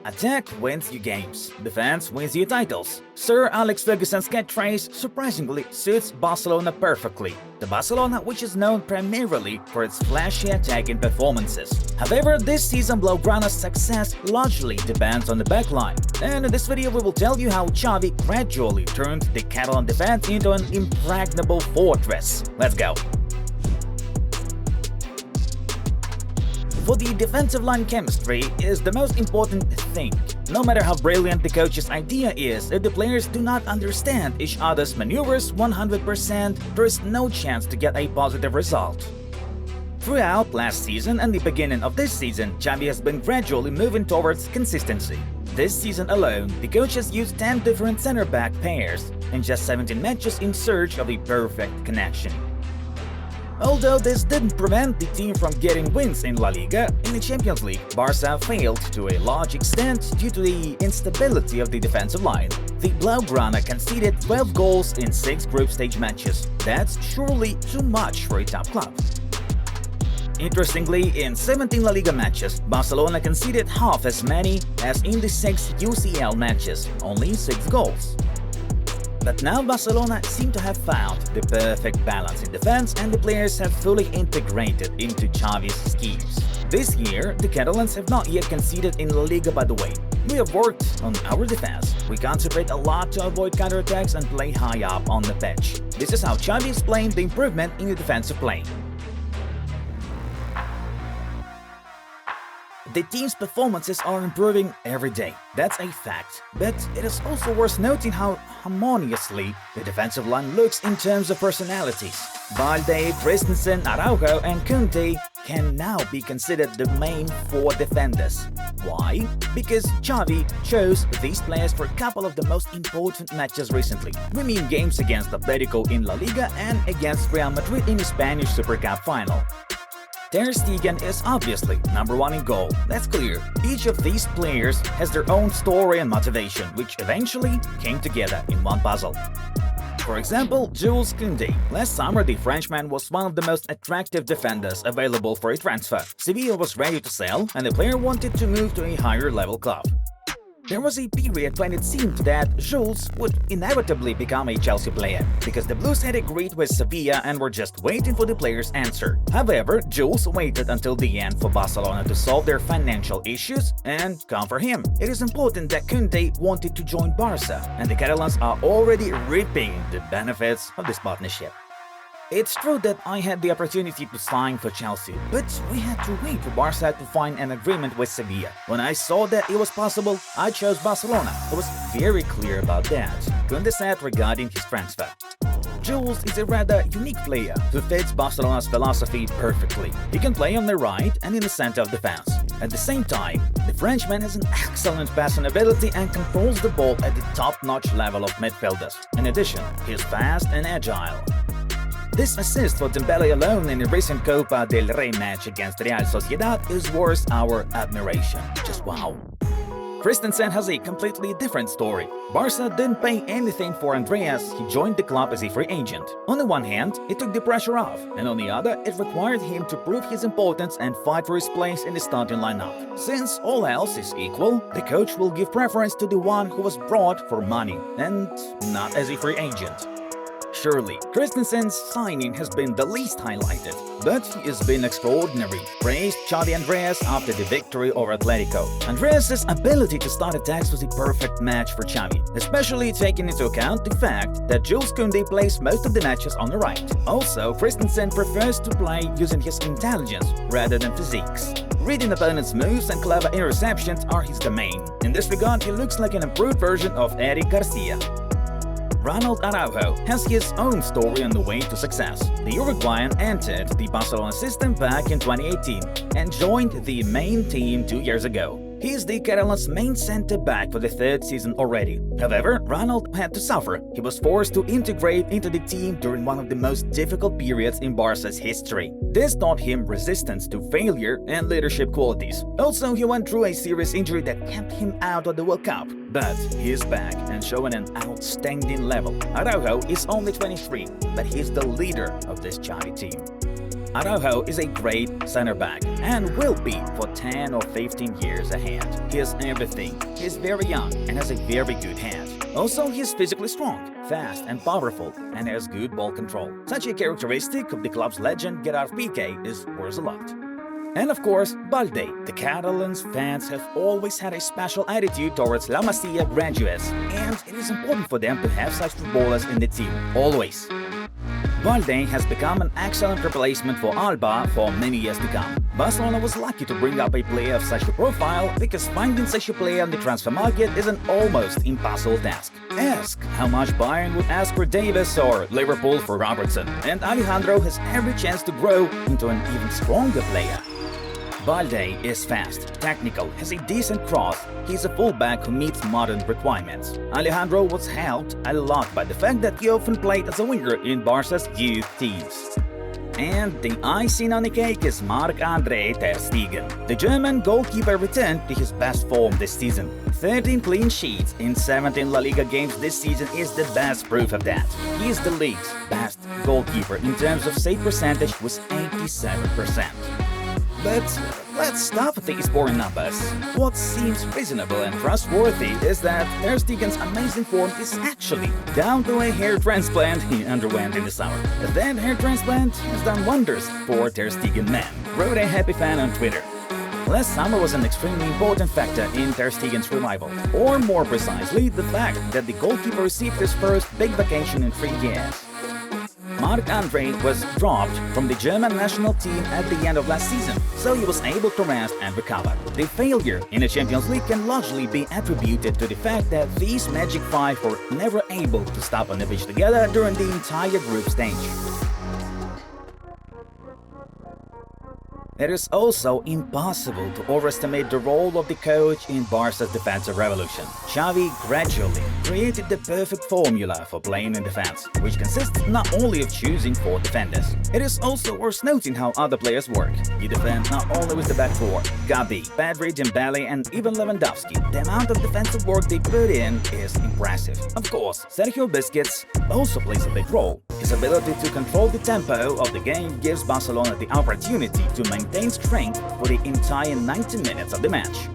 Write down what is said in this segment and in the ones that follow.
Attack wins you games, defense wins you titles. Sir Alex Ferguson's catchphrase surprisingly suits Barcelona perfectly. The Barcelona which is known primarily for its flashy attacking performances. However, this season Blaugrana's success largely depends on the backline. And in this video we will tell you how Xavi gradually turned the Catalan defense into an impregnable fortress. Let's go! For the defensive line, chemistry is the most important thing. No matter how brilliant the coach's idea is, if the players do not understand each other's maneuvers 100%, there is no chance to get a positive result. Throughout last season and the beginning of this season, Xavi has been gradually moving towards consistency. This season alone, the coach has used 10 different center-back pairs in just 17 matches in search of a perfect connection. Although this didn't prevent the team from getting wins in La Liga, in the Champions League, Barsa failed to a large extent due to the instability of the defensive line. The Blaugrana conceded 12 goals in 6 group stage matches. That's surely too much for a top club. Interestingly, in 17 La Liga matches, Barcelona conceded half as many as in the 6 UCL matches, only 6 goals. But now Barcelona seem to have found the perfect balance in defense and the players have fully integrated into Xavi's schemes. This year, the Catalans have not yet conceded in La Liga, by the way. We have worked on our defense. We concentrate a lot to avoid counterattacks and play high up on the pitch. This is how Xavi explained the improvement in the defensive play. The team's performances are improving every day, that's a fact. But it is also worth noting how harmoniously the defensive line looks in terms of personalities. Valde, Christensen, Araujo and Kunde can now be considered the main 4 defenders. Why? Because Xavi chose these players for a couple of the most important matches recently. We mean games against Atletico in La Liga and against Real Madrid in the Spanish Super Cup final. Ter Stegen is obviously number 1 in goal, that's clear. Each of these players has their own story and motivation, which eventually came together in one puzzle. For example, Jules Koundé. Last summer, the Frenchman was one of the most attractive defenders available for a transfer. Sevilla was ready to sell, and the player wanted to move to a higher-level club. There was a period when it seemed that Jules would inevitably become a Chelsea player, because the Blues had agreed with Sevilla and were just waiting for the player's answer. However, Jules waited until the end for Barcelona to solve their financial issues and come for him. It is important that Koundé wanted to join Barca, and the Catalans are already reaping the benefits of this partnership. It's true that I had the opportunity to sign for Chelsea, but we had to wait for Barca to find an agreement with Sevilla. When I saw that it was possible, I chose Barcelona. I was very clear about that, Koundé said regarding his transfer. Jules is a rather unique player who fits Barcelona's philosophy perfectly. He can play on the right and in the center of defense. At the same time, the Frenchman has an excellent passing ability and controls the ball at the top-notch level of midfielders. In addition, he is fast and agile. This assist for Dembele alone in the recent Copa del Rey match against Real Sociedad is worth our admiration. Just wow. Christensen has a completely different story. Barca didn't pay anything for Andreas, he joined the club as a free agent. On the one hand, it took the pressure off, and on the other, it required him to prove his importance and fight for his place in the starting lineup. Since all else is equal, the coach will give preference to the one who was brought for money, and not as a free agent. Surely, Christensen's signing has been the least highlighted, but he has been extraordinary, praised Xavi Andreas after the victory over Atletico. Andreas' ability to start attacks was a perfect match for Xavi, especially taking into account the fact that Jules Koundé plays most of the matches on the right. Also, Christensen prefers to play using his intelligence rather than physiques. Reading opponents' moves and clever interceptions are his domain. In this regard, he looks like an improved version of Eric Garcia. Ronald Araujo has his own story on the way to success. The Uruguayan entered the Barcelona system back in 2018 and joined the main team 2 years ago. He is the Catalans' main center-back for the 3rd season already. However, Ronald had to suffer. He was forced to integrate into the team during one of the most difficult periods in Barca's history. This taught him resistance to failure and leadership qualities. Also, he went through a serious injury that kept him out of the World Cup. But he is back and showing an outstanding level. Araujo is only 23, but he is the leader of this Xavi team. Araujo is a great center back and will be for 10 or 15 years ahead. He has everything. He is very young and has a very good hand. Also, he is physically strong, fast and powerful, and has good ball control. Such a characteristic of the club's legend Gerard Piqué is worth a lot. And of course, Balde. The Catalans fans have always had a special attitude towards La Masia graduates, and it is important for them to have such footballers in the team, always. Balde has become an excellent replacement for Alba for many years to come. Barcelona was lucky to bring up a player of such a profile because finding such a player on the transfer market is an almost impossible task. Ask how much Bayern would ask for Davis or Liverpool for Robertson, and Alejandro has every chance to grow into an even stronger player. Balde is fast, technical, has a decent cross, he's a fullback who meets modern requirements. Alejandro was helped a lot by the fact that he often played as a winger in Barsa's youth teams. And the icing on the cake is Marc-Andre ter Stegen. The German goalkeeper returned to his best form this season. 13 clean sheets in 17 La Liga games this season is the best proof of that. He is the league's best goalkeeper in terms of save percentage with 87%. But let's stop at these boring numbers. What seems reasonable and trustworthy is that ter Stegen's amazing form is actually down to a hair transplant he underwent in the summer. That hair transplant has done wonders for ter Stegen man, wrote a happy fan on Twitter. Last summer was an extremely important factor in ter Stegen's revival, or more precisely, the fact that the goalkeeper received his first big vacation in 3 years. Marc-Andre was dropped from the German national team at the end of last season, so he was able to rest and recover. The failure in the Champions League can largely be attributed to the fact that these Magic Five were never able to stop on the pitch together during the entire group stage. It is also impossible to overestimate the role of the coach in Barsa's defensive revolution. Xavi gradually created the perfect formula for playing in defense, which consists not only of choosing 4 defenders. It is also worth noting how other players work. You defend not only with the back 4, Gabi, Pedri, Dembele and even Lewandowski. The amount of defensive work they put in is impressive. Of course, Sergio Busquets also plays a big role. His ability to control the tempo of the game gives Barcelona the opportunity to maintain strength for the entire 90 minutes of the match.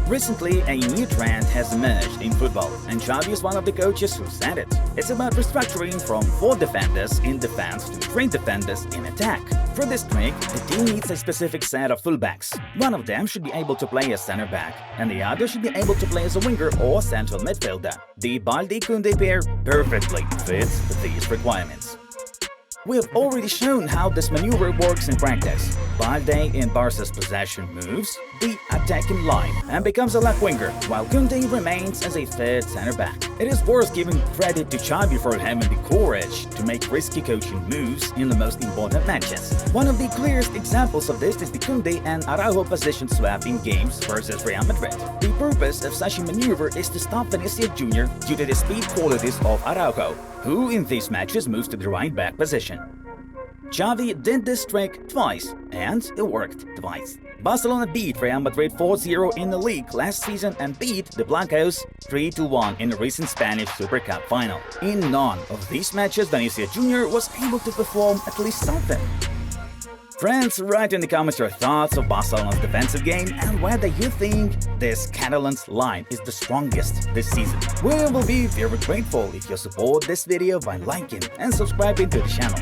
Recently, a new trend has emerged in football, and Xavi is one of the coaches who said it. It's about restructuring from 4 defenders in defense to 3 defenders in attack. For this trick, the team needs a specific set of fullbacks. One of them should be able to play as center back, and the other should be able to play as a winger or central midfielder. The Balde-Koundé pair perfectly fits these requirements. We have already shown how this maneuver works in practice. Balde in Barsa's possession moves the attacking line and becomes a left winger, while Koundé remains as a third center back. It is worth giving credit to Xavi for having the courage to make risky coaching moves in the most important matches. One of the clearest examples of this is the Koundé and Araujo position swap in games versus Real Madrid. The purpose of such a maneuver is to stop Vinicius Jr. due to the speed qualities of Araujo, who in these matches moves to the right back position. Xavi did this trick twice, and it worked twice. Barcelona beat Real Madrid 4-0 in the league last season and beat the Blancos 3-1 in the recent Spanish Super Cup final. In none of these matches, Vinicius Jr. was able to perform at least something. Friends, write in the comments your thoughts of Barcelona's defensive game and whether you think this Catalan's line is the strongest this season. We will be very grateful if you support this video by liking and subscribing to the channel.